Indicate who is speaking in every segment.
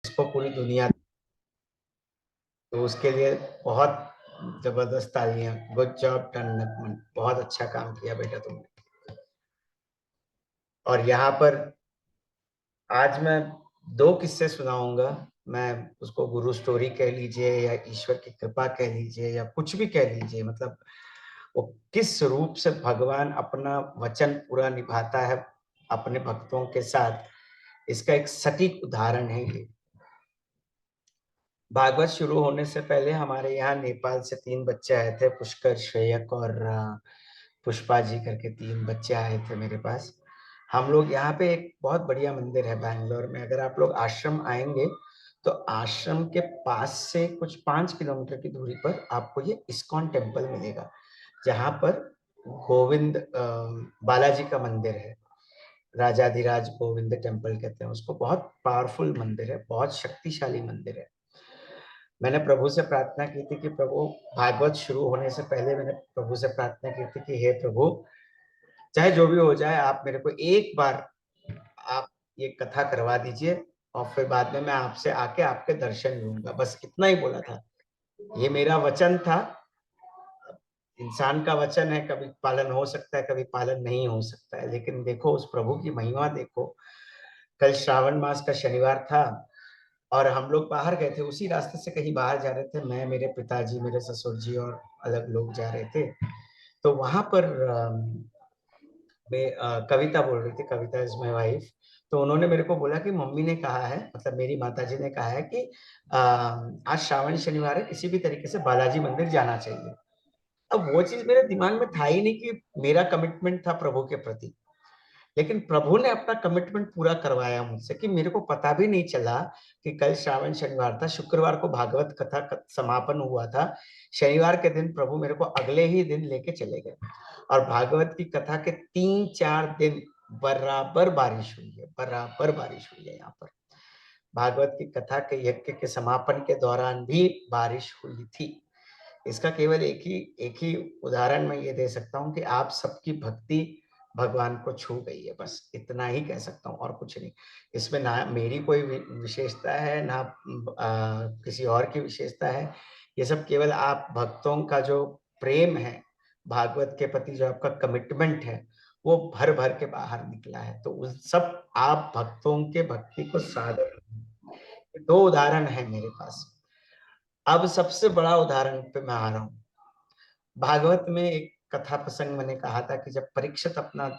Speaker 1: इसको पूरी दुनिया, तो उसके लिए बहुत जबरदस्त तालियां। गुड जॉब डन नकमन, बहुत अच्छा काम किया बेटा तुमने। और यहाँ पर आज मैं दो किस्से सुनाऊंगा। मैं उसको गुरु स्टोरी कह लीजिए या ईश्वर की कृपा कह लीजिए या कुछ भी कह लीजिए, मतलब वो किस रूप से भगवान अपना वचन पूरा निभाता है अपने भक्तों के साथ, इसका एक सटीक उदाहरण है ये। भागवत शुरू होने से पहले हमारे यहाँ नेपाल से 3 बच्चे आए थे, पुष्कर, श्रेयक और पुष्पा जी करके 3 बच्चे आए थे मेरे पास। हम लोग यहाँ पे एक बहुत बढ़िया मंदिर है बैंगलोर में, अगर आप लोग आश्रम आएंगे तो आश्रम के पास से कुछ 5 किलोमीटर की दूरी पर आपको ये इस्कॉन टेम्पल मिलेगा, जहाँ पर गोविंद बालाजी का मंदिर है। राजाधिराज गोविंद टेम्पल कहते हैं उसको। बहुत पावरफुल मंदिर है, बहुत शक्तिशाली मंदिर है। मैंने प्रभु से प्रार्थना की थी कि प्रभु, भागवत शुरू होने से पहले मैंने प्रभु से प्रार्थना की थी कि हे प्रभु, चाहे जो भी हो जाए, आप मेरे को एक बार आप ये कथा करवा दीजिए और फिर बाद में मैं आपसे आके आपके दर्शन लूंगा। बस इतना ही बोला था। ये मेरा वचन था। इंसान का वचन है, कभी पालन हो सकता है, कभी पालन नहीं हो सकता है, लेकिन देखो उस प्रभु की महिमा देखो। कल श्रावण मास का शनिवार था और हम लोग बाहर गए थे, उसी रास्ते से कहीं बाहर जा रहे थे, मैं, मेरे पिताजी, मेरे ससुर जी और अलग लोग जा रहे थे। तो वहां पर कविता बोल रही थी, कविता इज माय वाइफ। तो उन्होंने मेरे को बोला कि मम्मी ने कहा है, मतलब मेरी माता जी ने कहा है कि आज श्रावण शनिवार है, किसी भी तरीके से बालाजी मंदिर जाना चाहिए। अब वो चीज मेरे दिमाग में था ही नहीं कि मेरा कमिटमेंट था प्रभु के प्रति, लेकिन प्रभु ने अपना कमिटमेंट पूरा करवाया मुझसे कि मेरे को पता भी नहीं चला कि कल श्रावण शनिवार था। शुक्रवार को भागवत कथा समापन हुआ था। शनिवार के दिन प्रभु मेरे को अगले ही दिन लेके चले गए और भागवत की कथा के 3-4 दिन बराबर बारिश हुई है, बराबर बारिश हुई है यहाँ पर। भागवत की कथा के यज्ञ के समापन के दौरान भी बारिश हुई थी। इसका केवल एक ही उदाहरण मैं ये दे सकता हूँ कि आप सबकी भक्ति भगवान को छू गई है, बस इतना ही कह सकता हूँ और कुछ नहीं। इसमें ना मेरी कोई विशेषता है, ना किसी और की विशेषता है। ये सब केवल आप भक्तों का जो प्रेम है, भागवत के प्रति जो आपका कमिटमेंट है, वो भर भर के बाहर निकला है। तो उस सब आप भक्तों के भक्ति को साधन, दो उदाहरण है मेरे पास। अब सबसे बड़ा उदाहरण पे मैं आ रहा हूँ। भागवत में एक कथा प्रसंग मैंने कहा था कि जब परीक्षित अपना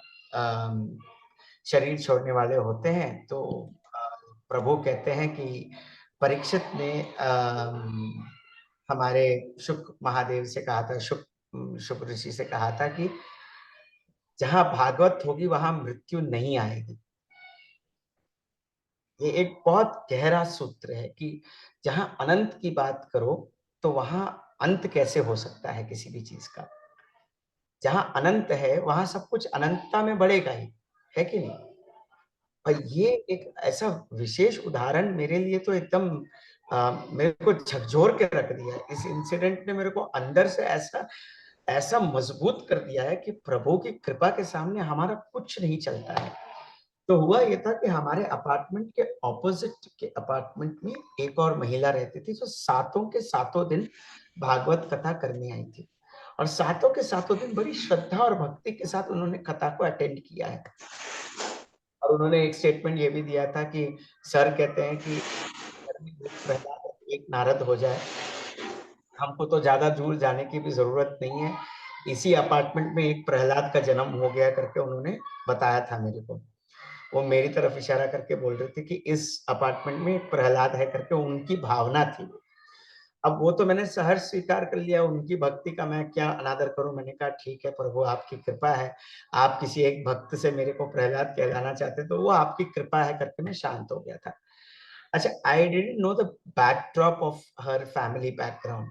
Speaker 1: शरीर छोड़ने वाले होते हैं तो प्रभु कहते हैं कि परीक्षित ने हमारे शुक महादेव से कहा था, शुक ऋषि से कहा था कि जहां भागवत होगी वहां मृत्यु नहीं आएगी। ये एक बहुत गहरा सूत्र है कि जहां अनंत की बात करो तो वहां अंत कैसे हो सकता है किसी भी चीज का। जहां अनंत है वहां सब कुछ अनंतता में बढ़ेगा ही, है कि नहीं। और ये एक ऐसा विशेष उदाहरण मेरे लिए तो एकदम मेरे को झकझोर के रख दिया। इस इंसिडेंट ने मेरे को अंदर से ऐसा ऐसा मजबूत कर दिया है कि प्रभु की कृपा के सामने हमारा कुछ नहीं चलता है। तो हुआ ये था कि हमारे अपार्टमेंट के ऑपोजिट के अपार्टमेंट में एक और महिला रहती थी जो सातों के सातों दिन भागवत कथा करने आई थी और सातों के सातों दिन बड़ी श्रद्धा और भक्ति के साथ उन्होंने कथा को अटेंड किया है। और उन्होंने एक स्टेटमेंट ये भी दिया था कि सर कहते हैं कि घर में एक प्रहलाद एक नारद हो जाए, हमको तो ज्यादा दूर जाने की भी जरूरत नहीं है। इसी अपार्टमेंट में एक प्रहलाद का जन्म हो गया करके उन्होंने बताया था मेरे को। वो मेरी तरफ इशारा करके बोल रहे थे कि इस अपार्टमेंट में एक प्रहलाद है करके उनकी भावना थी। अब वो तो मैंने सहर्ष स्वीकार कर लिया, उनकी भक्ति का मैं क्या अनादर करूं। मैंने कहा ठीक है प्रभु, आपकी कृपा है, आप किसी एक भक्त से मेरे को प्रहलाद कहलाना चाहते तो वो आपकी कृपा है करके मैं शांत हो गया था। अच्छा, I didn't know the backdrop of her family background.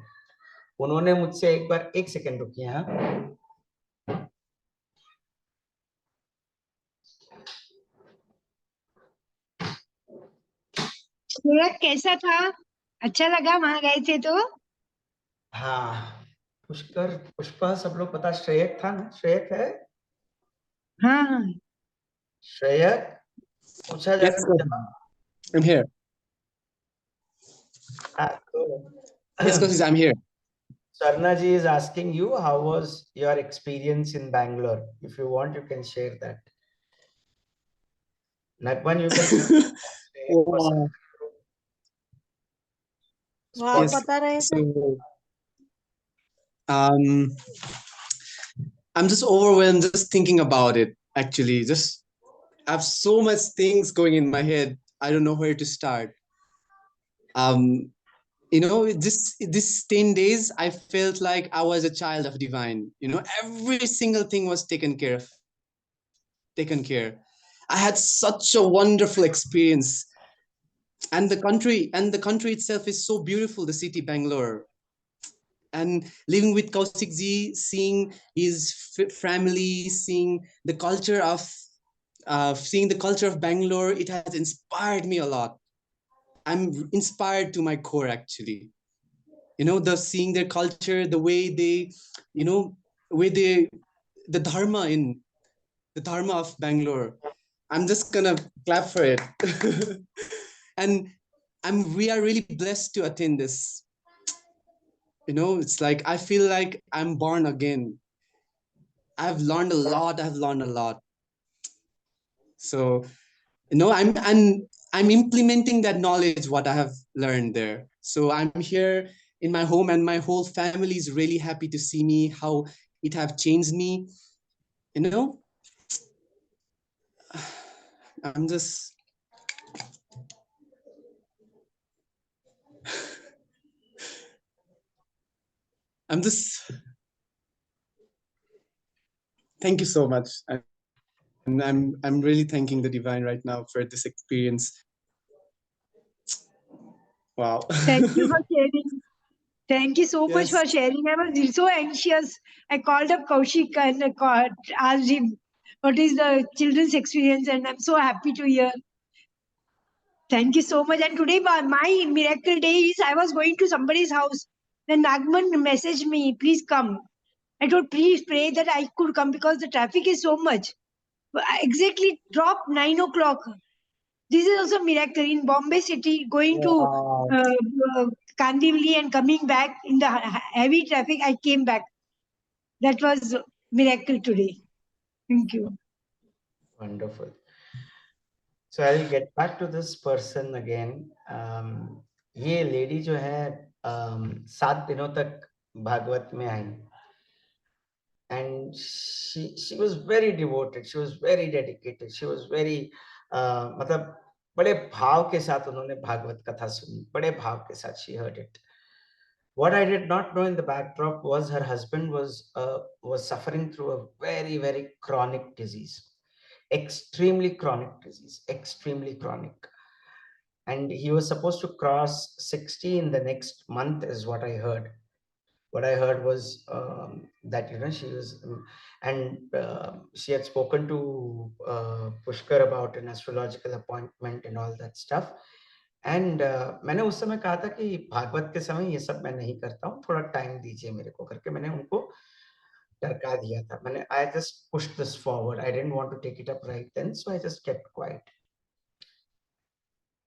Speaker 1: उन्होंने मुझसे एक बार, एक सेकेंड रुकिए, हाँ।
Speaker 2: सूरत कैसा था? अच्छा लगा वहां गए थे तो?
Speaker 1: हाँ, पुष्कर, पुष्पा, सब लोग पता, श्रेयक था ना, श्रेयक है,
Speaker 2: हाँ हाँ।
Speaker 1: श्रेयक पूछा
Speaker 3: Yes,
Speaker 1: जाकर
Speaker 3: sir.
Speaker 1: जवाब।
Speaker 3: I'm here.
Speaker 1: So,
Speaker 3: Yes, Kosis, I'm here.
Speaker 1: Swarna ji is asking you, how was your experience in Bangalore? If you want, you can share that. Nagman, you can say.
Speaker 3: Wow.
Speaker 4: वो आप
Speaker 3: Yes.
Speaker 4: बता रहे थे
Speaker 3: So, um, I'm just overwhelmed just thinking about it. Actually, just I have so much things going in my head. I don't know where to start. Um, this 10 days, I felt like I was a child of divine. Every single thing was taken care. I had such a wonderful experience, and the country itself is so beautiful. The city Bangalore, and living with Kaushik ji, seeing his family, seeing the culture of Bangalore, it has inspired me a lot. I'm inspired to my core, actually. The seeing their culture, the way they, you know, way they, the dharma of Bangalore. I'm just gonna clap for it. And we are really blessed to attend this. It's like I feel like I'm born again. I've learned a lot. So, I'm implementing that knowledge what I have learned there. So I'm here in my home, and my whole family is really happy to see me, how it have changed me. You know, I'm just I'm just thank you so much. And I'm really thanking the divine right now for this experience. Wow.
Speaker 2: Thank you for sharing. Thank you so much
Speaker 3: Yes.
Speaker 2: for sharing. I was so anxious. I called up Kaushik and asked him what is the children's experience, and I'm so happy to hear. Thank you so much. And today, my miracle day is I was going to somebody's house. Then Nagman messaged me, please come. I told, please pray that I could come because the traffic is so much. I exactly dropped 9 o'clock. This is also miracle in Bombay city, going to
Speaker 3: Wow.
Speaker 2: Kandivali and coming back in the heavy traffic. I came back. That was miracle today. Thank you.
Speaker 1: Wonderful. So I'll get back to this person again. ये lady जो है 7 दिनों तक भागवत में आई, and she was very devoted, she was very dedicated, she was very मतलब बड़े भाव के साथ उन्होंने भागवत कथा सुनी, बड़े भाव के साथ she heard it. What I did not know in the backdrop was her husband was suffering through a very, very chronic disease, extremely chronic disease, extremely chronic. And he was supposed to cross 60 in the next month, is what I heard. What I heard was that she was, and she had spoken to Pushkar about an astrological appointment and all that stuff. And मैंने उस समय कहा था कि भागवत के समय ये सब मैं नहीं करता हूँ, थोड़ा टाइम दीजिए मेरे को करके मैंने उनको टरका दिया था. मैंने I just pushed this forward, I didn't want to take it up right then, so I just kept quiet.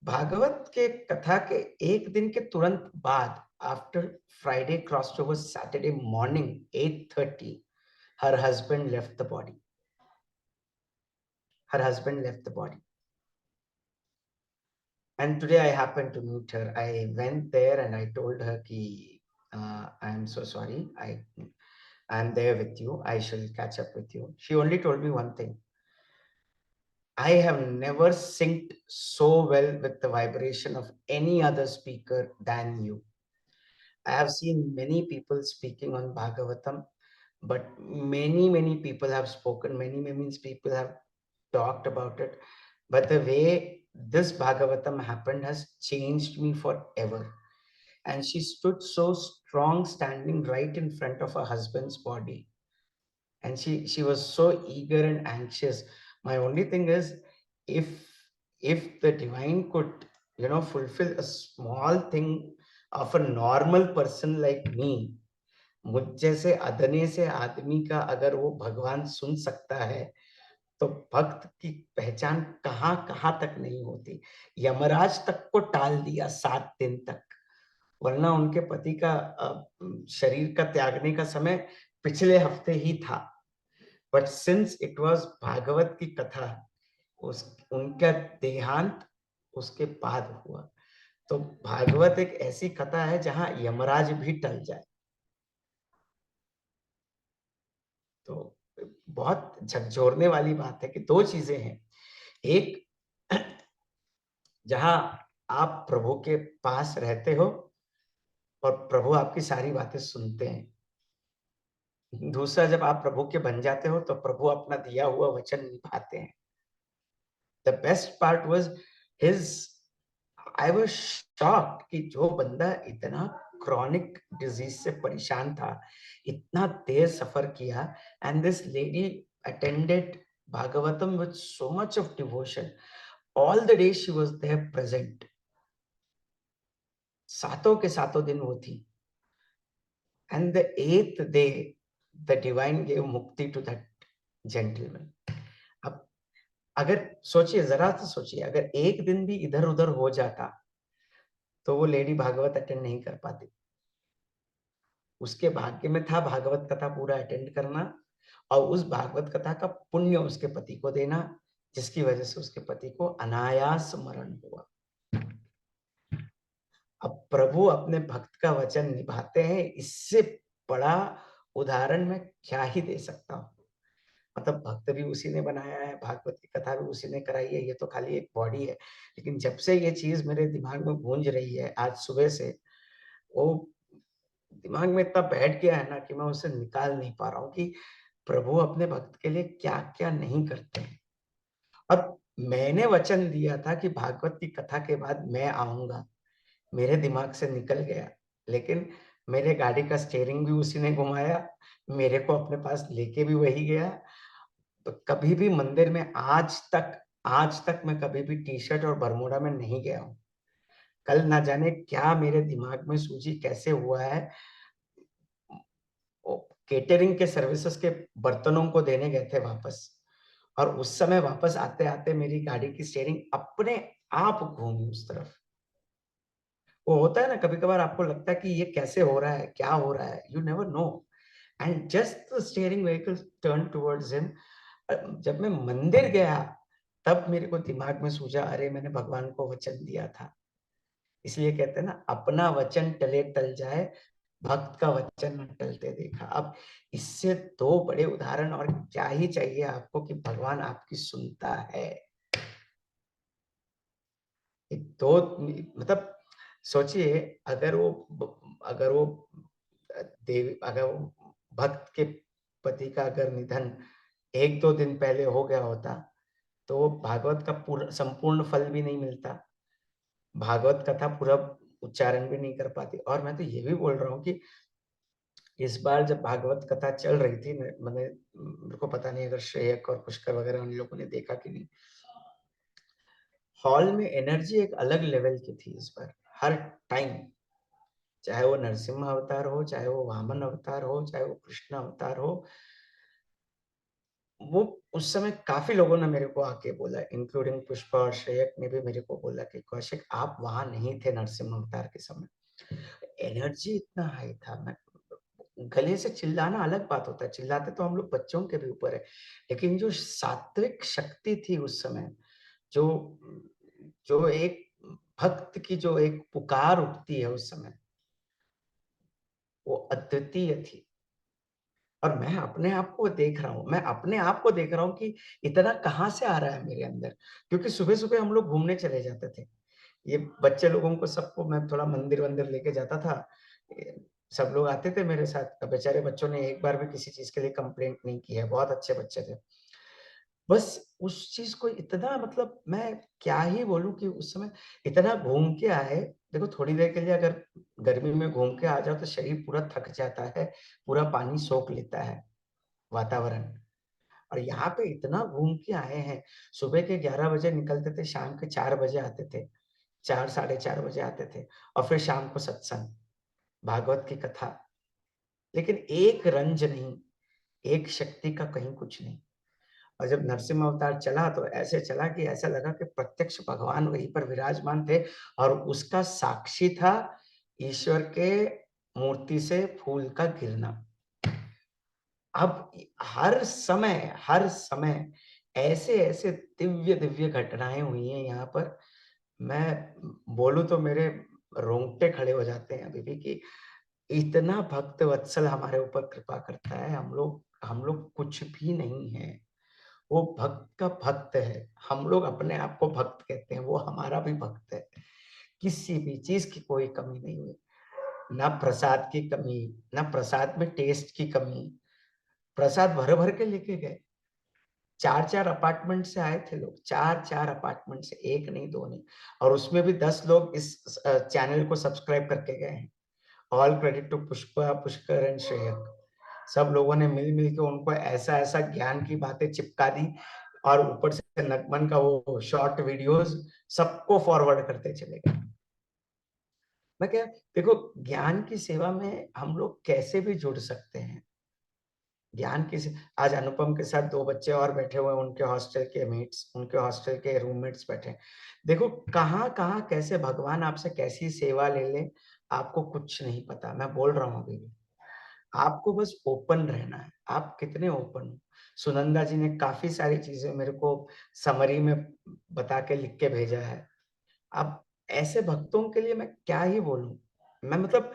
Speaker 1: Bhagwat के कथा के एक दिन के तुरंत बाद, after Friday crossed over Saturday morning 8:30, her husband left the body. Her husband left the body. And today I happened to meet her. I went there and I told her ki I'm so sorry, I'm there with you, I shall catch up with you. She only told me one thing: I have never synced so well with the vibration of any other speaker than you. I have seen many people speaking on Bhagavatam, but many people have spoken, many people have talked about it, but the way this Bhagavatam happened has changed me forever. And she stood so strong, standing right in front of her husband's body, and she was so eager and anxious. My only thing is, if the divine could fulfill a small thing of a normal person like me, मुझ जैसे अदने से आदमी का अगर वो भगवान सुन सकता है, तो भक्त की पहचान कहाँ कहाँ तक नहीं होती. यमराज तक को टाल दिया 7 दिन तक, वरना उनके पति का शरीर का त्यागने का समय पिछले हफ्ते ही था। But since it was Bhagwat की कथा, उनका देहांत उसके बाद हुआ। तो भागवत एक ऐसी कथा है जहां यमराज भी टल जाए। तो बहुत झकझोरने वाली बात है कि दो चीजें हैं। एक, जहां आप प्रभु के पास रहते हो और प्रभु आपकी सारी बातें सुनते हैं। दूसरा, जब आप प्रभु के बन जाते हो तो प्रभु अपना दिया हुआ वचन निभाते हैं। The best part was his, I was shocked कि जो बंदा इतना क्रॉनिक डिजीज से परेशान था, इतना देर सफर किया, and this lady attended Bhagavatam with so much of devotion. All the day she was there present. सातों के सातों दिन वो थी। And the eighth day the divine gave मुक्ति टू दैट जेंटलमैन। अब अगर सोचिए, जरा तो सोचिए, अगर एक दिन भी इधर उधर हो जाता तो वो लेडी भागवत अटेंड नहीं कर पाती। उसके भाग्य में था भागवत कथा पूरा अटेंड करना और उस भागवत कथा का पुण्य उसके पति को देना, जिसकी वजह से उसके पति को अनायास मरण हुआ। अब प्रभु अपने भक्त का वचन निभाते हैं, इससे बड़ा उदाहरण मैं क्या ही दे सकता हूँ। मतलब भक्त भी उसी ने बनाया है, भागवत की कथा भी उसी ने कराई है, ये तो खाली एक बॉडी है। लेकिन जब से ये चीज मेरे दिमाग में गूंज रही है आज सुबह से, वो दिमाग में इतना बैठ गया है ना कि मैं उसे निकाल नहीं पा रहा हूँ कि प्रभु अपने भक्त के लिए क्या क्या नहीं करते हैं। और मैंने वचन दिया था कि भागवत की कथा के बाद मैं आऊंगा, मेरे दिमाग से निकल गया। लेकिन मेरे गाड़ी का स्टीयरिंग भी उसी ने घुमाया, मेरे को अपने पास लेके भी वही गया। तो कभी भी मंदिर में आज तक मैं कभी भी टी शर्ट और बरमूडा में नहीं गया हूँ। कल ना जाने क्या मेरे दिमाग में सूझी, कैसे हुआ है। केटरिंग के सर्विसेज के बर्तनों को देने गए थे वापस, और उस समय वापस आते आते मेरी गाड़ी की स्टीयरिंग अपने आप घूमी उस तरफ। वो होता है ना, कभी कभार आपको लगता है कि ये कैसे हो रहा है, क्या हो रहा है, you never know, and just the steering vehicle turn towards him. जब मैं मंदिर गया तब मेरे को दिमाग में सूझा, अरे मैंने भगवान को वचन दिया था। इसलिए कहते हैं ना, अपना वचन टले टल जाए, भक्त का वचन न टलते देखा। अब इससे दो बड़े उदाहरण और क्या ही चाहिए आपको कि भगवान आपकी सुनता है। दो, मतलब सोचिए, अगर वो अगर वो भक्त के पति का अगर निधन एक दो दिन पहले हो गया होता तो वो भागवत का पूरा संपूर्ण फल भी नहीं मिलता, भागवत कथा पूरा उच्चारण भी नहीं कर पाती। और मैं तो ये भी बोल रहा हूँ कि इस बार जब भागवत कथा चल रही थी, मैंने, मेरे को पता नहीं अगर श्रेयक और पुष्कर वगैरह उन लोगों ने देखा कि नहीं, हॉल में एनर्जी एक अलग लेवल की थी इस बार। हर टाइम, चाहे वो नरसिम्हा अवतार हो, चाहे वो वामन अवतार हो, चाहे वो कृष्ण अवतार हो, वो उस समय काफी लोगों ने मेरे को आके बोला, इंक्लूडिंग पुष्पा और श्रेयक ने भी मेरे को बोला कि कौशिक आप वहां नहीं थे नरसिम्हा अवतार के समय। एनर्जी इतना हाई था। मैं, गले से चिल्लाना अलग बात होता है, चिल्लाते तो हम लोग बच्चों के भी ऊपर है, लेकिन जो सात्विक शक्ति थी उस समय, जो जो एक भक्त की जो एक पुकार उठती है उस समय, वो अद्वितीय थी। और मैं अपने आप को देख रहा हूँ, मैं अपने आप को देख रहा हूँ कि इतना कहाँ से आ रहा है मेरे अंदर। क्योंकि सुबह सुबह हम लोग घूमने चले जाते थे, ये बच्चे लोगों को सबको मैं थोड़ा मंदिर वंदिर लेके जाता था। सब लोग आते थे मेरे साथ, बेचारे बच्चों ने एक बार भी किसी चीज के लिए कंप्लेंट नहीं की है, बहुत अच्छे बच्चे थे। बस उस चीज को इतना, मतलब मैं क्या ही बोलूं कि उस समय इतना घूम के आए। देखो, थोड़ी देर के लिए अगर गर्मी में घूम के आ जाओ तो शरीर पूरा थक जाता है, पूरा पानी सोख लेता है वातावरण। और यहाँ पे इतना घूम के आए हैं, सुबह के 11 बजे निकलते थे, शाम के 4 बजे आते थे, 4 साढ़े 4 बजे आते थे, और फिर शाम को सत्संग, भागवत की कथा। लेकिन एक रंज नहीं, एक शक्ति का कहीं कुछ नहीं। और जब नरसिम्हा अवतार चला तो ऐसे चला कि ऐसा लगा कि प्रत्यक्ष भगवान वहीं पर विराजमान थे और उसका साक्षी था ईश्वर के मूर्ति से फूल का गिरना। अब हर समय ऐसे दिव्य दिव्य घटनाएं हुई हैं यहाँ पर। मैं बोलूं तो मेरे रोंगटे खड़े हो जाते हैं अभी भी कि इतना भक्त वत्सल हमारे ऊपर कृपा करता है। हम लोग कुछ भी नहीं है, वो भक्त का भक्त है। हम लोग अपने आप को भक्त कहते हैं, वो हमारा भी भक्त है। किसी भी चीज की कोई कमी नहीं हुई, ना प्रसाद की कमी, ना प्रसाद में टेस्ट की कमी। प्रसाद भर भर के लेके गए। 4-4 अपार्टमेंट से आए थे लोग, 4-4 अपार्टमेंट से, एक नहीं दो नहीं। और उसमें भी 10 लोग इस चैनल को सब्सक्राइब करके गए हैं। All credit to Pushpa, Pushkar and Shreyak. सब लोगों ने मिल मिल के उनको ऐसा ऐसा ज्ञान की बातें चिपका दी, और ऊपर से नगमन का वो शॉर्ट वीडियोस सबको फॉरवर्ड करते चले गए। मैं क्या, देखो ज्ञान की सेवा में हम लोग कैसे भी जुड़ सकते हैं। ज्ञान की आज अनुपम के साथ 2 बच्चे और बैठे हुए हैं, उनके हॉस्टल के मेट्स, उनके हॉस्टल के रूममेट्स बैठे हैं। देखो कहाँ कहाँ कैसे भगवान आपसे कैसी सेवा ले ले, आपको कुछ नहीं पता। मैं बोल रहा हूँ अभी भी, आपको बस ओपन रहना है। आप कितने ओपन हो। सुनंदा जी ने काफी सारी चीजें मेरे को समरी में बता के लिख के भेजा है। अब ऐसे भक्तों के लिए मैं क्या ही बोलूं। मैं मतलब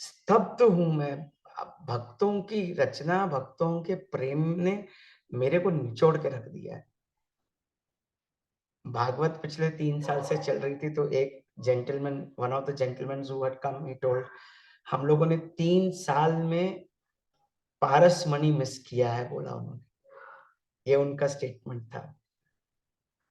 Speaker 1: स्तब्ध हूं मैं। अब भक्तों की रचना, भक्तों के प्रेम ने मेरे को निचोड़ के रख दिया है। भागवत पिछले 3 साल से चल रही थी, तो एक gentleman, one of the gentleman who had come, he told, हम लोगों ने 3 साल में पारस मणि मिस किया है, बोला उन्होंने। ये उनका स्टेटमेंट था।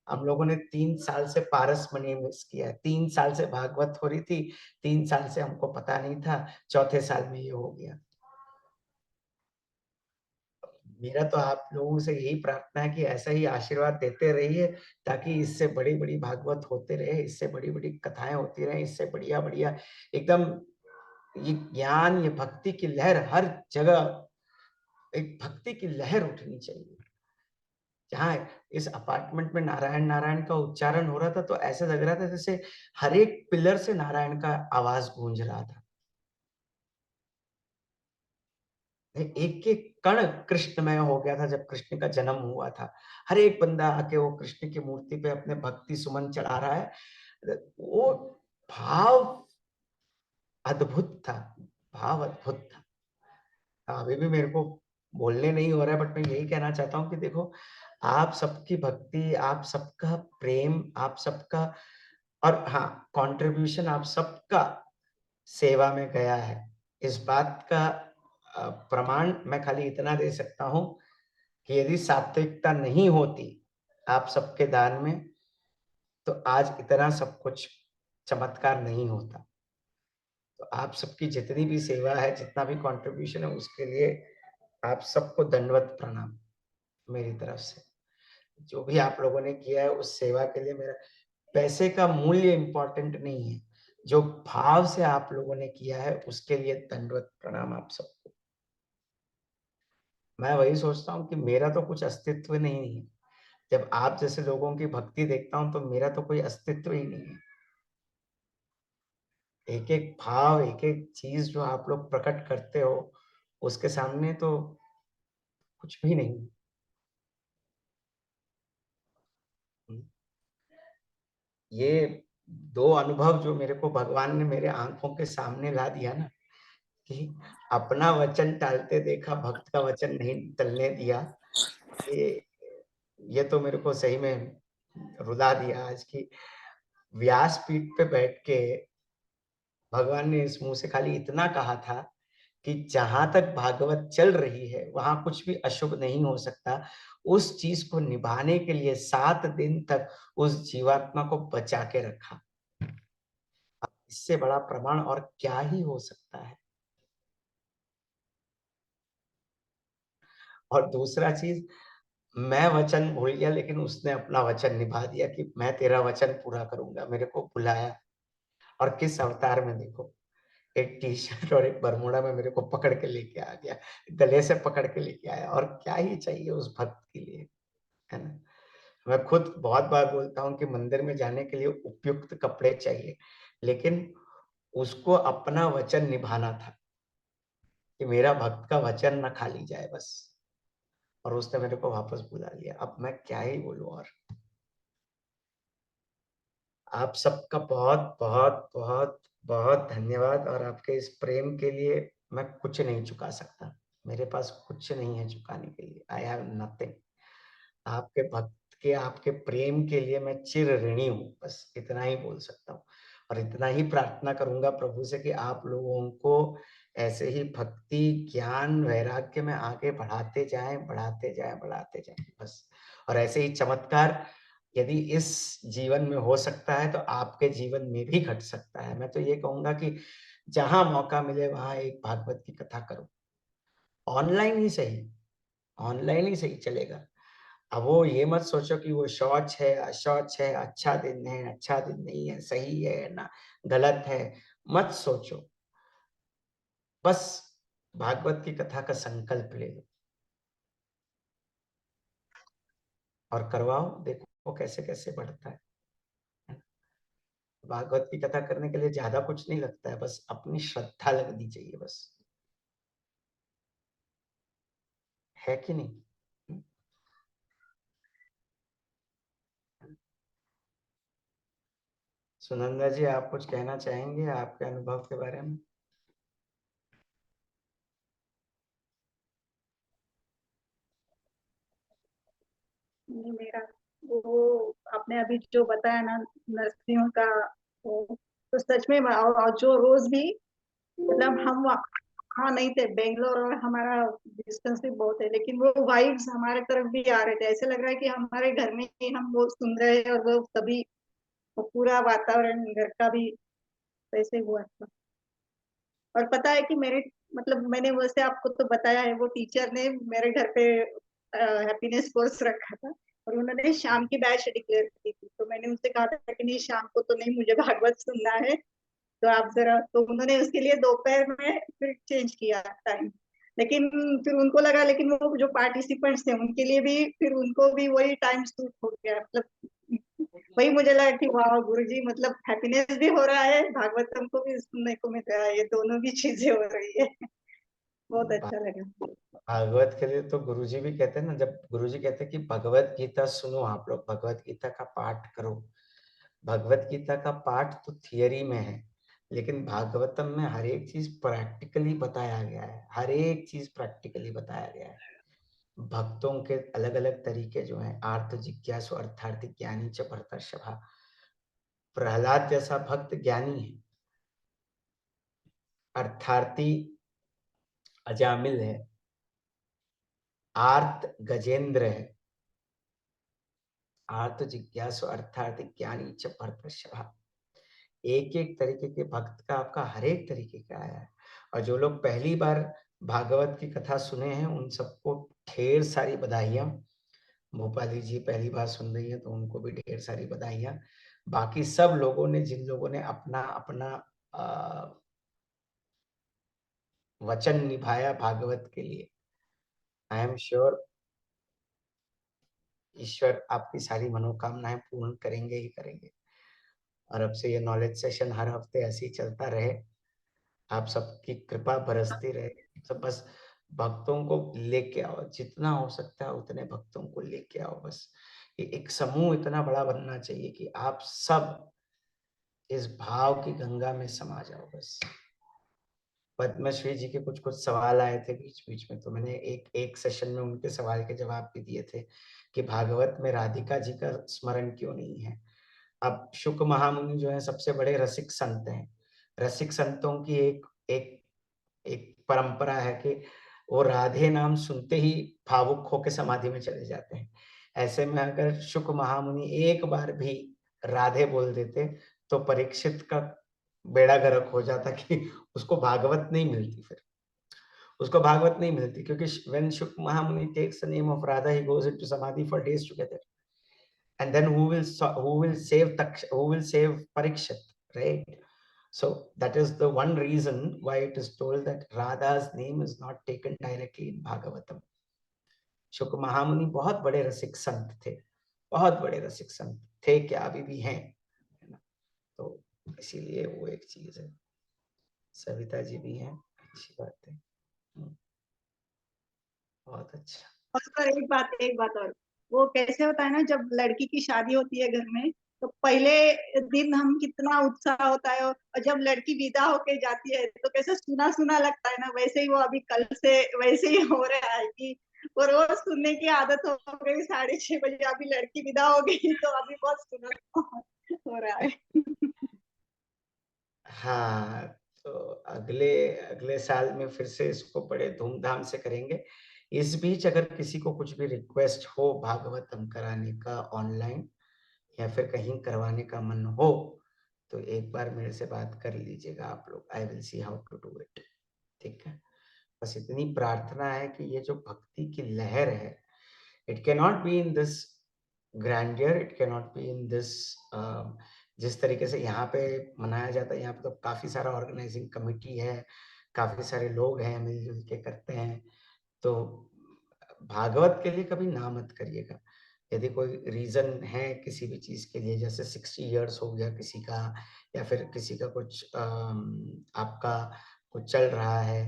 Speaker 1: हम लोगों ने 3 साल से पारस मणि मिस किया है। 3 साल से भागवत हो रही थी, 3 साल से हमको पता नहीं था, चौथे साल में ये हो गया। मेरा तो आप लोगों से यही प्रार्थना है कि ऐसा ही आशीर्वाद देते रहिए, ताकि इससे बड़ी बड़ी भागवत होते रहे, इससे बड़ी बड़ी कथाएं होती रहे, इससे बढ़िया बढ़िया एकदम ये ज्ञान, ये भक्ति की लहर हर जगह, एक भक्ति की लहर उठनी चाहिए। जहाँ इस अपार्टमेंट में नारायण नारायण का उच्चारण हो रहा था, तो ऐसा लग रहा था जैसे हर एक पिलर से नारायण का आवाज गूंज रहा था। एक एक कण कृष्णमय हो गया था जब कृष्ण का जन्म हुआ था। हर एक बंदा आके वो कृष्ण की मूर्ति पे अपने भक्ति सुमन चढ़ा रहा है। वो भाव अद्भुत था, भाव अद्भुत था। अभी भी मेरे को बोलने नहीं हो रहा है, बट मैं यही कहना चाहता हूँ कि देखो, आप सबकी भक्ति, आप सबका प्रेम, आप सबका, और हाँ, कंट्रीब्यूशन आप सबका सेवा में गया है। इस बात का प्रमाण मैं खाली इतना दे सकता हूँ कि यदि सात्विकता नहीं होती आप सबके दान में, तो आज इतना सब कुछ चमत्कार नहीं होता। तो आप सबकी जितनी भी सेवा है, जितना भी कंट्रीब्यूशन है, उसके लिए आप सबको दंडवत प्रणाम मेरी तरफ से। जो भी आप लोगों ने किया है उस सेवा के लिए, मेरा पैसे का मूल्य इंपॉर्टेंट नहीं है। जो भाव से आप लोगों ने किया है उसके लिए दंडवत प्रणाम आप सबको। मैं वही सोचता हूँ कि मेरा तो कुछ अस्तित्व नहीं है। जब आप जैसे लोगों की भक्ति देखता हूँ तो मेरा तो कोई अस्तित्व ही नहीं है। एक एक भाव, एक एक चीज जो आप लोग प्रकट करते हो, उसके सामने तो कुछ भी नहीं। ये 2 अनुभव जो मेरे को भगवान ने मेरे आंखों के सामने ला दिया ना, कि अपना वचन टालते देखा, भक्त का वचन नहीं टलने दिया, ये ये तो मेरे को सही में रुला दिया आज की। व्यासपीठ पे बैठ के भगवान ने इस मुंह से खाली इतना कहा था कि जहां तक भागवत चल रही है वहां कुछ भी अशुभ नहीं हो सकता। उस चीज को निभाने के लिए 7 दिन तक उस जीवात्मा को बचा के रखा। इससे बड़ा प्रमाण और क्या ही हो सकता है। और दूसरा चीज, मैं वचन भूल गया, लेकिन उसने अपना वचन निभा दिया कि मैं तेरा वचन पूरा करूंगा। मेरे को बुलाया, और किस अवतार में, देखो एक टी शर्ट और एक बरमूडा में मेरे को पकड़ के लेके आ गया, गले से पकड़ के लेके आया। और क्या ही चाहिए उस भक्त के लिए, है ना। मैं खुद बहुत बार बोलता हूँ कि मंदिर में जाने के लिए उपयुक्त कपड़े चाहिए, लेकिन उसको अपना वचन निभाना था कि मेरा भक्त का वचन न खाली जाए बस, और उसने मेरे को वापस बुला लिया। अब मैं क्या ही बोलूं। और आप सबका बहुत बहुत बहुत बहुत धन्यवाद, और आपके इस प्रेम के लिए मैं कुछ नहीं चुका सकता, मेरे पास कुछ नहीं है चुकाने के लिए। I have nothing. आपके भक्त के, आपके प्रेम के लिए मैं चिर ऋणी हूँ, बस इतना ही बोल सकता हूँ। और इतना ही प्रार्थना करूंगा प्रभु से कि आप लोगों को ऐसे ही भक्ति, ज्ञान, वैराग्य में आगे बढ़ाते जाएं, बढ़ाते जाएं, बढ़ाते जाएं बस। और ऐसे ही चमत्कार यदि इस जीवन में हो सकता है तो आपके जीवन में भी घट सकता है। मैं तो ये कहूंगा कि जहां मौका मिले वहां एक भागवत की कथा करो, ऑनलाइन ही सही, ऑनलाइन ही सही चलेगा। अब वो ये मत सोचो कि वो शौच है, अशौच है, अच्छा दिन है, अच्छा दिन नहीं है, सही है ना गलत है, मत सोचो। बस भागवत की कथा का संकल्प ले लो और करवाओ, देखो कैसे कैसे बढ़ता है। भागवत की कथा करने के लिए ज्यादा कुछ नहीं लगता है, बस अपनी श्रद्धा लगनी चाहिए बस, है कि नहीं? सुनंदा जी, आप कुछ कहना चाहेंगे आपके अनुभव के बारे में?
Speaker 4: नहीं, मेरा वो आपने अभी जो बताया ना नर्सरियों का, वो तो सच में, और जो रोज भी, मतलब हम वहाँ नहीं थे बेंगलोर, और हमारा डिस्टेंस भी बहुत है, लेकिन वो वाइब्स हमारे तरफ भी आ रहे थे। ऐसे लग रहा है कि हमारे घर में ही हम वो सुन रहे हैं, और वो तभी वो पूरा वातावरण घर का भी वैसे हुआ था। और पता है कि मेरे, मतलब मैंने वैसे आपको तो बताया है, वो टीचर ने मेरे घर पे हैप्पीनेस कोर्स रखा था, और उन्होंने शाम की बैच डिक्लेयर की थी। तो मैंने उनसे कहा था कि नहीं, शाम को तो नहीं, मुझे भागवत सुनना है, तो आप जरा, तो उन्होंने उसके लिए दोपहर में फिर चेंज किया टाइम। लेकिन फिर उनको लगा, लेकिन वो जो पार्टिसिपेंट्स थे उनके लिए भी, फिर उनको भी वही टाइम सूट हो गया। मतलब वही मुझे लगा कि वाह गुरुजी, मतलब हैप्पीनेस भी हो रहा है, भागवतम को भी सुनने को मिल रहा है, ये दोनों भी चीजें हो रही है। बहुत अच्छा लगा।
Speaker 1: भागवत के लिए तो गुरुजी भी कहते हैं ना, जब गुरुजी कहते हैं कि भगवत गीता सुनो, आप लोग भगवत गीता का पाठ करो। भगवत गीता का पाठ तो थियरी में है, लेकिन भागवतम में हर एक चीज प्रैक्टिकली बताया गया है, हर एक चीज प्रैक्टिकली बताया गया है। भक्तों के अलग अलग तरीके जो हैं, आर्त जिज्ञासु अर्थार्थी ज्ञानी च भरतर्षभा। प्रहलाद जैसा भक्त ज्ञानी है, अर्थार्थी अजामिल है, आर्त गजेंद्र है, आर्त जिज्ञासु अर्थार्थी ज्ञानी च भरतर्षभा। एक एक तरीके के भक्त का आपका हर एक तरीके का आया है। और जो लोग पहली बार भागवत की कथा सुने हैं उन सबको ढेर सारी बधाइयां। भोपाली जी पहली बार सुन रही हैं तो उनको भी ढेर सारी बधाइयां। बाकी सब लोगों ने, जिन लोगों ने अपना अपना वचन निभाया भागवत के लिए, आई एम श्योर ईश्वर आपकी सारी मनोकामनाएं पूर्ण करेंगे ही करेंगे। और अब से ये नॉलेज सेशन हर हफ्ते ऐसे ही चलता रहे, आप सबकी कृपा बरसती रहे। सब बस भक्तों को लेके आओ, जितना हो सकता है उतने भक्तों को लेके आओ। बस ये एक समूह इतना बड़ा बनना चाहिए कि आप सब इस भाव की गंगा में समा जाओ बस। पद्मश्री जी के कुछ कुछ सवाल आए थे बीच बीच में, तो मैंने एक एक सेशन में उनके सवाल के जवाब भी दिए थे कि भागवत में राधिका जी का स्मरण क्यों नहीं है। अब शुक महामुनि जो है सबसे बड़े रसिक संत हैं। रसिक संतों की एक एक एक परंपरा है कि वो राधे नाम सुनते ही भावुक होकर समाधि में चले जाते हैं। ऐसे में अगर शुक महामुनि एक बार भी राधे बोल देते तो परीक्षित का बेड़ा गर्क हो जाता कि उसको भागवत नहीं मिलती, फिर उसको भागवत नहीं मिलती, क्योंकि when शुक महामुनि takes the name of Radha, he goes into samadhi for days together. And then who will save Parikshit, right? So that is the one reason why it is told that Radha's name is not taken directly in Bhagavatam. शुक महामुनि बहुत बड़े रसिक संत थे, बहुत बड़े रसिक संत थे, क्या अभी भी हैं, है ना? तो इसीलिए वो एक चीज है। सविता जी भी हैं, अच्छी बात है। बहुत अच्छा।
Speaker 4: और सर एक बात और, वो कैसे होता है ना, जब लड़की की शादी होती है घर में, तो पहले दिन हम कितना उत्साह होता है, और जब लड़की विदा होके जाती है तो कैसे सुना सुना लगता है ना, वैसे ही वो अभी कल से वैसे ही हो रहा है कि वो रोज सुनने की आदत हो गई, 6:30 बजे अभी लड़की विदा हो गई तो अभी बहुत सुना हो रहा है।
Speaker 1: हाँ, तो अगले अगले साल में फिर से इसको बड़े धूमधाम से करेंगे। इस बीच अगर किसी को कुछ भी रिक्वेस्ट हो भागवतम कराने का ऑनलाइन या फिर कहीं करवाने का मन हो, तो एक बार मेरे से बात कर लीजिएगा आप लोग। I will see how to do it. ठीक है, बस इतनी प्रार्थना है कि ये जो भक्ति की लहर है, it can not be in this grandeur, it can not be in this, जिस तरीके से यहाँ पे मनाया जाता है, यहाँ पे तो काफी सारा ऑर्गेनाइजिंग कमिटी है, काफी सारे लोग हैं, मिलजुल के करते हैं। तो भागवत के लिए कभी ना मत करिएगा। यदि कोई रीजन है किसी भी चीज के लिए, जैसे 60 इयर्स हो गया किसी का, या फिर किसी का कुछ आपका कुछ चल रहा है,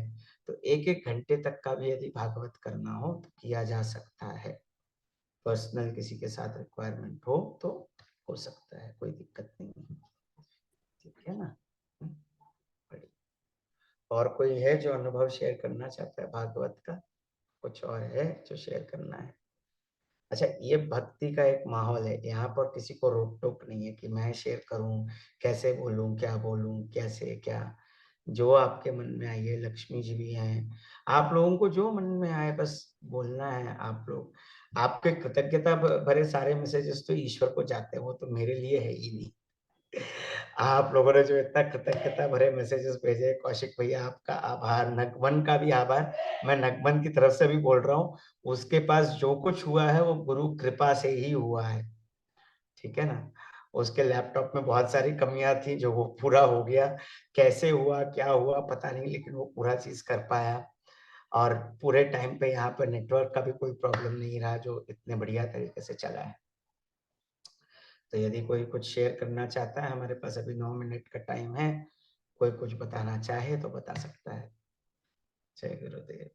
Speaker 1: तो 1-1 घंटे तक का भी यदि भागवत करना हो तो किया जा सकता है। पर्सनल किसी के साथ रिक्वायरमेंट हो तो हो सकता है, कोई दिक्कत नहीं है। ठीक है ना? बढ़िया। और कोई है जो अनुभव शेयर करना चाहता है भागवत का? कुछ और है जो शेयर करना है? अच्छा, ये भक्ति का एक माहौल है, यहाँ पर किसी को रोक टोक नहीं है कि मैं शेयर करूं, कैसे बोलूं, क्या बोलूं, कैसे क्या, जो आपके मन में आए। ये लक्ष्मी जी भी हैं, आप लोगों को जो मन में आए बस बोलना है। आप लोग, आपके कृतज्ञता भरे सारे मैसेजेस तो ईश्वर को जाते हैं, वो तो मेरे लिए है ही नहीं। आप लोगों ने जो इतना कृतज्ञता भरे मैसेजेस भेजे, कौशिक भैया आपका आभार, नगमन का भी आभार। मैं नगमन की तरफ से भी बोल रहा हूँ, उसके पास जो कुछ हुआ है वो गुरु कृपा से ही हुआ है। ठीक है ना? उसके लैपटॉप में बहुत सारी कमियां थी, जो वो पूरा हो गया। कैसे हुआ, क्या हुआ पता नहीं, लेकिन वो पूरा चीज कर पाया। और पूरे टाइम पे यहाँ पर नेटवर्क का भी कोई प्रॉब्लम नहीं रहा, जो इतने बढ़िया तरीके से चला है। तो यदि कोई कुछ शेयर करना चाहता है, हमारे पास अभी 9 मिनट का टाइम है, कोई कुछ बताना चाहे तो बता सकता है। जय गुरुदेव।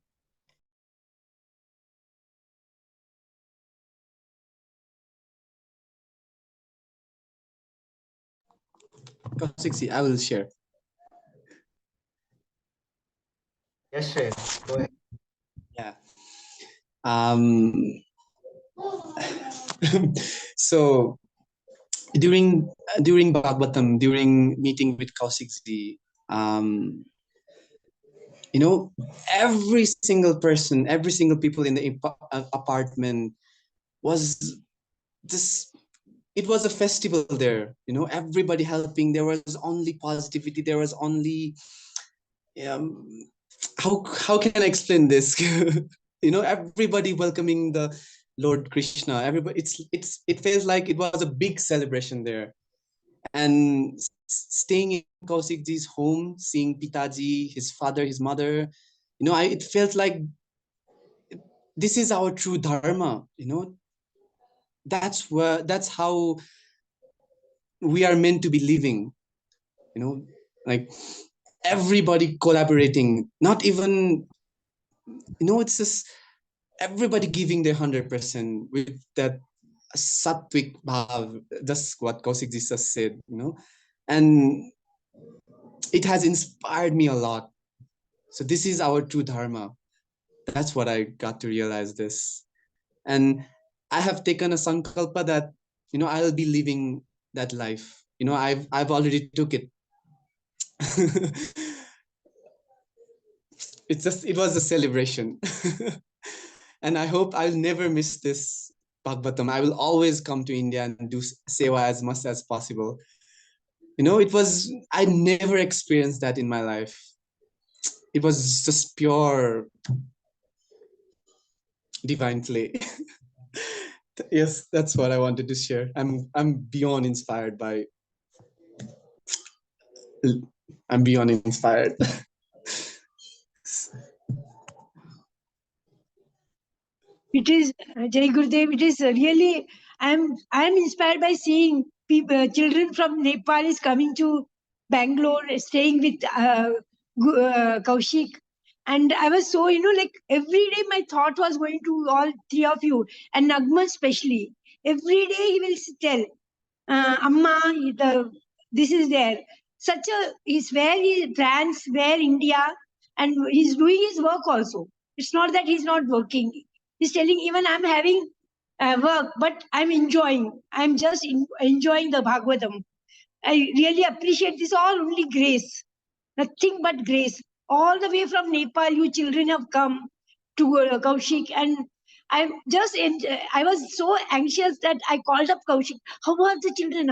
Speaker 3: Kaushik, I will share.
Speaker 1: Yes, Shreyas, go ahead.
Speaker 3: Yeah. So during Bhagavatam, during meeting with Kaushik, you know, every single person, every single people in the apartment was this. It was a festival there, you know, everybody helping. There was only positivity. There was only how can I explain this? You know, everybody welcoming the Lord Krishna. Everybody, it feels like it was a big celebration there. And staying in Kaushikji's home, seeing Pitaji, his father, his mother, you know, it felt like this is our true dharma. You know, that's how we are meant to be living. You know, like everybody collaborating, not even, you know, it's just everybody giving their 100% with that sattvic bhav. That's what Kaushik just said, you know, and it has inspired me a lot. So this is our true dharma. That's what I got to realize this. And I have taken a sankalpa that, you know, I'll be living that life. You know, I've already took it. It was a celebration. And I hope I'll never miss this Bhagavatam. I will always come to India and do seva as much as possible. You know, I never experienced that in my life. It was just pure divine play. Yes, that's what I wanted to share. I'm beyond inspired.
Speaker 2: It is Jai Gurudev. It is really I am inspired by seeing people, children from Nepal is coming to Bangalore, staying with Kaushik. And I was so, like every day my thought was going to all three of you, and Nagma especially. Every day he will tell, Amma, this is there. He's where he France, where India, and he's doing his work also. It's not that he's not working. He's telling, even I'm having work, but I'm enjoying. I'm just enjoying the Bhagavatam. I really appreciate this, all only grace. Nothing but grace. All the way from Nepal, you children have come to Kaushik, and I was so anxious that I called up Kaushik. How were the children?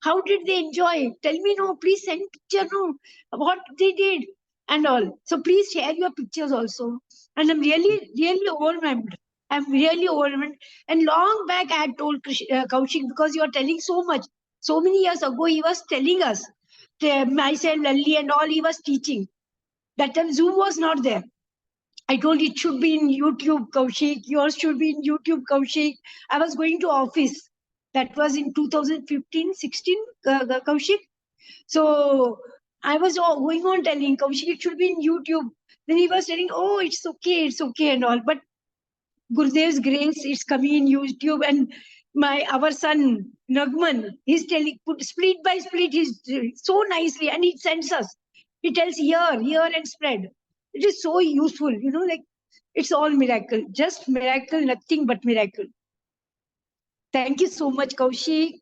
Speaker 2: How did they enjoy? Tell me, no, please send picture, no, what they did and all. So please share your pictures also. And I'm really, really overwhelmed. I'm really overwhelmed. And long back, I had told Kaushik, because you are telling so much. So many years ago, he was telling us, myself, Lalli, and all, he was teaching. That time Zoom was not there. I told it should be in YouTube, Kaushik. Yours should be in YouTube, Kaushik. I was going to office. That was in 2015, 16, Kaushik. So I was going on telling Kaushik it should be in YouTube. Then he was telling, oh, it's okay, and all. But Gurudev's grace, it's coming in YouTube. And our son Nagman, he's telling, put split by split, he's so nicely, and he sends us. He tells here, and spread. It is so useful, like it's all miracle, just miracle, nothing but miracle. Thank you so much, Kaushik,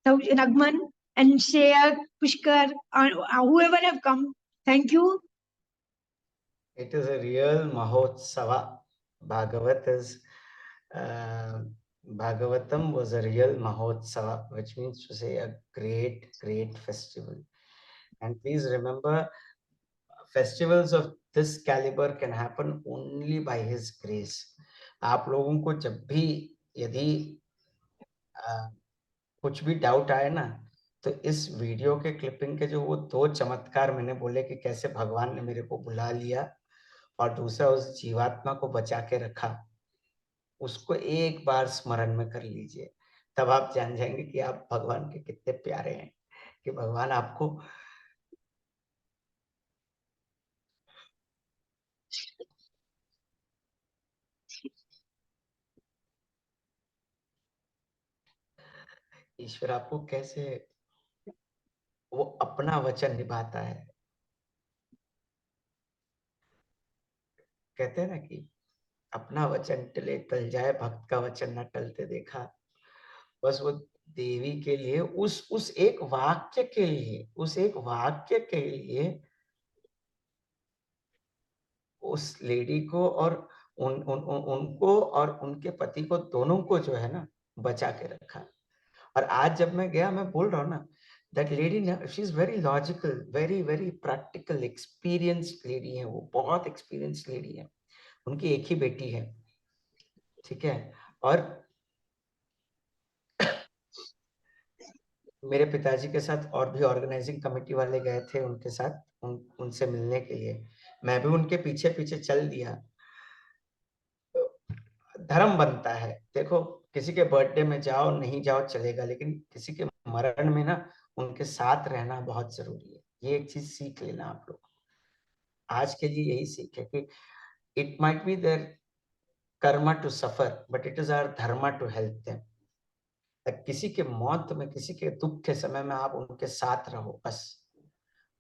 Speaker 2: Nagman, and Shreya, Pushkar, whoever have come. Thank you.
Speaker 1: It is a real Mahotsava. Bhagavatam was a real Mahotsava, which means to say a great, great festival. And please remember, festivals of this caliber can happen only by His grace. आप लोगों को जब भी यदि कुछ भी doubt आए ना, तो इस वीडियो के क्लिपिंग के जो वो 2 चमत्कार मैंने बोले कि कैसे भगवान ने मेरे को बुला लिया और दूसरा उस जीवात्मा को बचा के रखा, उसको एक बार स्मरण में कर लीजिए, तब आप जान जाएंगे कि आप भगवान के कितने प्यारे हैं, कि भगवान आपको ईश्वर आपको कैसे वो अपना वचन निभाता है। कहते हैं ना कि अपना वचन टले टल जाए, भक्त का वचन न टलते देखा। बस वो देवी के लिए, उस एक वाक्य के लिए, उस लेडी को और उनको और उनके पति को, दोनों को जो है ना बचा के रखा। और आज जब मैं गया, मैं बोल रहा हूँ ना, that lady, she is very logical, very very practical, experienced lady है वो, बहुत experienced lady है। उनकी एक ही बेटी है, ठीक है। और मेरे पिताजी के साथ और भी ऑर्गेनाइजिंग कमेटी वाले गए थे उनके साथ, उनसे मिलने के लिए। मैं भी उनके पीछे पीछे चल दिया। धर्म बनता है, देखो किसी के बर्थडे में जाओ नहीं जाओ चलेगा, लेकिन किसी के मरण में ना उनके साथ रहना बहुत जरूरी है। ये एक चीज सीख लेना आप लोग। आज के लिए यही सीख है कि it might be their karma to suffer, but it is our dharma to help them. किसी के मौत में, किसी के दुख के समय में आप उनके साथ रहो, बस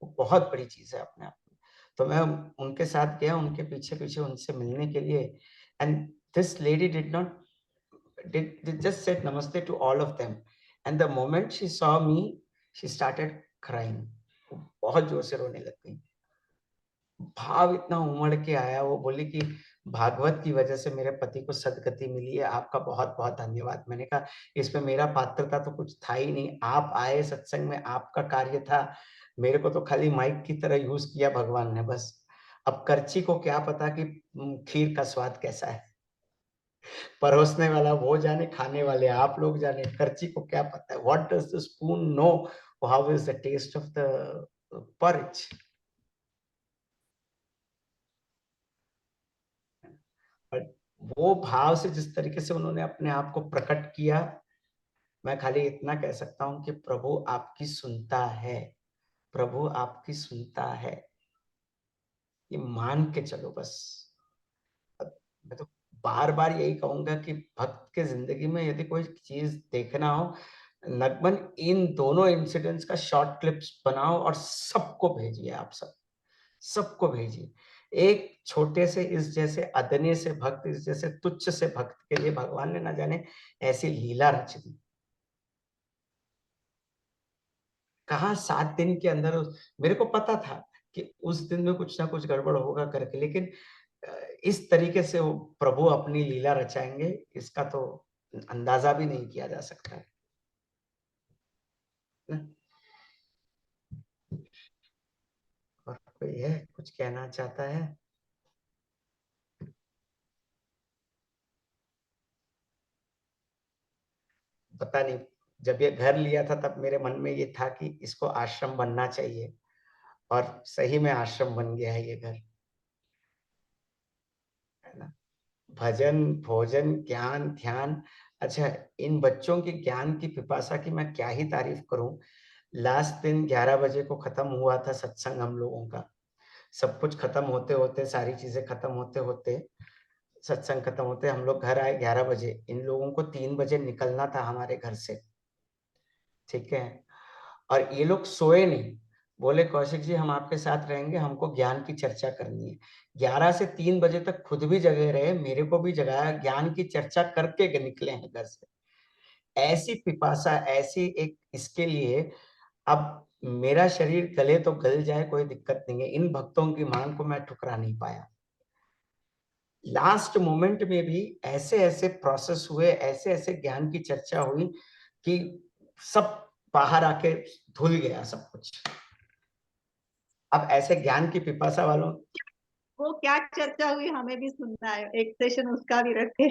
Speaker 1: वो बहुत बड़ी चीज है अपने आप में। तो मैं उनके साथ गया, उनके पीछे पीछे उनसे मिलने के लिए, and this lady did not did just said namaste to all of them, and the moment she saw me she started crying, बहुत जोर से रोने लग गई। भाव इतना उमड़ के आया, वो बोली कि भागवत की वजह से मेरे पति को सदगति मिली है, आपका बहुत बहुत धन्यवाद। मैंने कहा इसमें मेरा पात्रता तो कुछ था ही नहीं, आप आए सत्संग में, आपका कार्य था, मेरे को तो खाली माइक की तरह यूज किया भगवान ने बस। अब करची को क्या पता कि खीर का स्वाद कैसा है, परोसने वाला वो जाने, खाने वाले आप लोग जाने, करची को क्या पता है। What does the spoon know how is the taste of the porridge। वो भाव से जिस तरीके से उन्होंने अपने आप को प्रकट किया, मैं खाली इतना कह सकता हूं कि प्रभु आपकी सुनता है, प्रभु आपकी सुनता है। ये मान के चलो बस। मैं तो बार बार यही कहूंगा कि भक्त के जिंदगी में यदि कोई चीज देखना हो, नगमन इन दोनों इंसिडेंट्स का शॉर्ट क्लिप्स बनाओ और सबको भेजिए। आप सबको भेजिए। एक छोटे से इस जैसे अदन्य से भक्त, इस जैसे तुच्छ से भक्त के लिए भगवान ने ना जाने ऐसी लीला रच दी। कहा 7 दिन के अंदर मेरे को पता था कि उस दिन में कुछ ना कुछ गड़बड़ होगा करके, लेकिन इस तरीके से वो प्रभु अपनी लीला रचाएंगे, इसका तो अंदाजा भी नहीं किया जा सकता है ना? और कोई है कुछ कहना चाहता है? पता नहीं, जब ये घर लिया था तब मेरे मन में ये था कि इसको आश्रम बनना चाहिए, और सही में आश्रम बन गया है ये घर, है ना? भजन, भोजन, ज्ञान, ध्यान। अच्छा, इन बच्चों की ज्ञान की पिपासा की मैं क्या ही तारीफ करूं। लास्ट दिन 11 बजे को खत्म हुआ था सत्संग हम लोगों का। सब कुछ खत्म होते होते, सारी चीजें खत्म होते होते, सत्संग खत्म होते हम लोग घर आए 11 बजे। इन लोगों को 3 बजे निकलना था हमारे घर से, ठीक है? और ये लोग सोए नहीं। बोले कौशिक जी हम आपके साथ रहेंगे, हमको ज्ञान की चर्चा करनी है। 11 से 3 बजे तक खुद भी जगे रहे, मेरे को भी जगाया, ज्ञान की चर्चा करके निकले हैं घर से। ऐसी पिपासा, ऐसी एक इसके लिए। अब मेरा शरीर गले तो गल जाए, कोई दिक्कत नहीं है, इन भक्तों की मांग को मैं ठुकरा नहीं पाया। लास्ट मोमेंट में भी ऐसे ऐसे प्रोसेस हुए, ऐसे ऐसे ज्ञान की चर्चा हुई कि सब बाहर आके धुल गया सब कुछ। अब ऐसे ज्ञान की पिपासा वालों,
Speaker 4: वो क्या चर्चा हुई हमें भी सुनना है, एक सेशन उसका भी रखे।